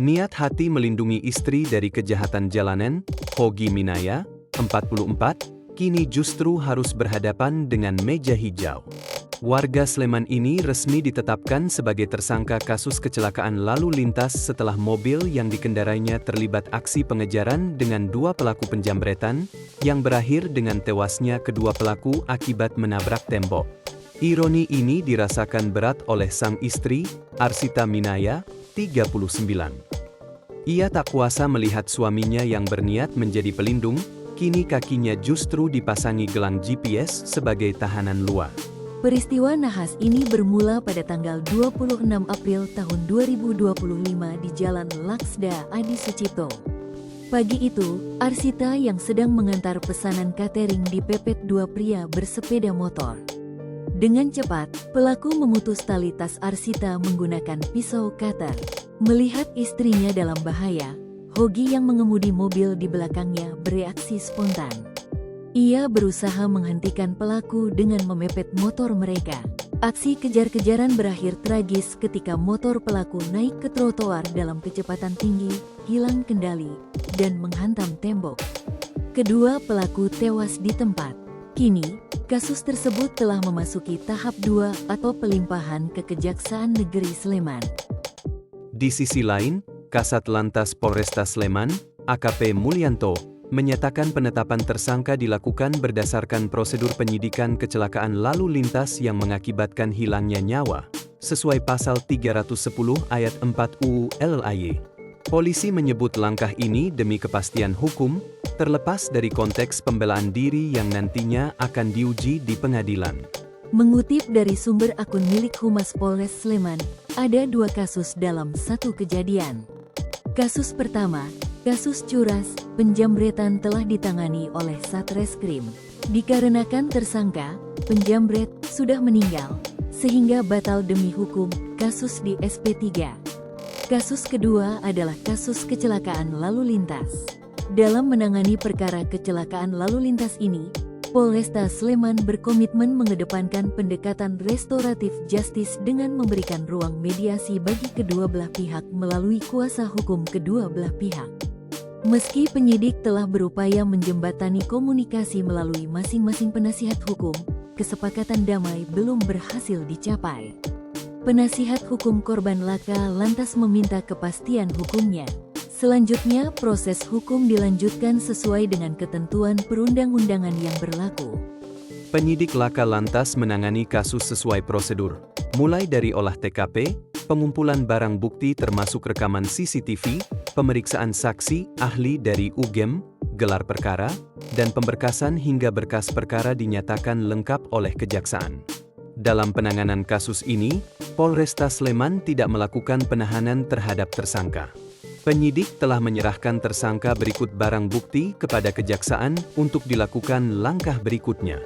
Niat hati melindungi istri dari kejahatan jalanan, Hogi Minaya, 44, kini justru harus berhadapan dengan meja hijau. Warga Sleman ini resmi ditetapkan sebagai tersangka kasus kecelakaan lalu lintas setelah mobil yang dikendarainya terlibat aksi pengejaran dengan dua pelaku penjamretan, yang berakhir dengan tewasnya kedua pelaku akibat menabrak tembok. Ironi ini dirasakan berat oleh sang istri, Arsita Minaya, 39. Ia tak kuasa melihat suaminya yang berniat menjadi pelindung, kini kakinya justru dipasangi gelang GPS sebagai tahanan luar. Peristiwa nahas ini bermula pada tanggal 26 April tahun 2025 di Jalan Laksda Adi Sucipto. Pagi itu, Arsita yang sedang mengantar pesanan catering dipepet dua pria bersepeda motor. Dengan cepat, pelaku memutus tali tas Arsita menggunakan pisau cutter. Melihat istrinya dalam bahaya, Hogi yang mengemudi mobil di belakangnya bereaksi spontan. Ia berusaha menghentikan pelaku dengan memepet motor mereka. Aksi kejar-kejaran berakhir tragis ketika motor pelaku naik ke trotoar dalam kecepatan tinggi, hilang kendali, dan menghantam tembok. Kedua pelaku tewas di tempat. Kini, kasus tersebut telah memasuki tahap 2 atau pelimpahan ke Kejaksaan Negeri Sleman. Di sisi lain, Kasat Lantas Polresta Sleman, AKP Mulyanto, menyatakan penetapan tersangka dilakukan berdasarkan prosedur penyidikan kecelakaan lalu lintas yang mengakibatkan hilangnya nyawa, sesuai pasal 310 ayat 4 UU LLAY. Polisi menyebut langkah ini demi kepastian hukum, terlepas dari konteks pembelaan diri yang nantinya akan diuji di pengadilan. Mengutip dari sumber akun milik Humas Polres Sleman, ada dua kasus dalam satu kejadian. Kasus pertama, kasus curas, penjamretan telah ditangani oleh Satreskrim. Dikarenakan tersangka, penjamret, sudah meninggal, sehingga batal demi hukum, kasus di SP3. Kasus kedua adalah kasus kecelakaan lalu lintas. Dalam menangani perkara kecelakaan lalu lintas ini, Polresta Sleman berkomitmen mengedepankan pendekatan restoratif justice dengan memberikan ruang mediasi bagi kedua belah pihak melalui kuasa hukum kedua belah pihak. Meski penyidik telah berupaya menjembatani komunikasi melalui masing-masing penasihat hukum, kesepakatan damai belum berhasil dicapai. Penasihat hukum korban laka lantas meminta kepastian hukumnya. Selanjutnya, proses hukum dilanjutkan sesuai dengan ketentuan perundang-undangan yang berlaku. Penyidik laka lantas menangani kasus sesuai prosedur, mulai dari olah TKP, pengumpulan barang bukti termasuk rekaman CCTV, pemeriksaan saksi, ahli dari UGM, gelar perkara, dan pemberkasan hingga berkas perkara dinyatakan lengkap oleh Kejaksaan. Dalam penanganan kasus ini, Polresta Sleman tidak melakukan penahanan terhadap tersangka. Penyidik telah menyerahkan tersangka berikut barang bukti kepada Kejaksaan untuk dilakukan langkah berikutnya.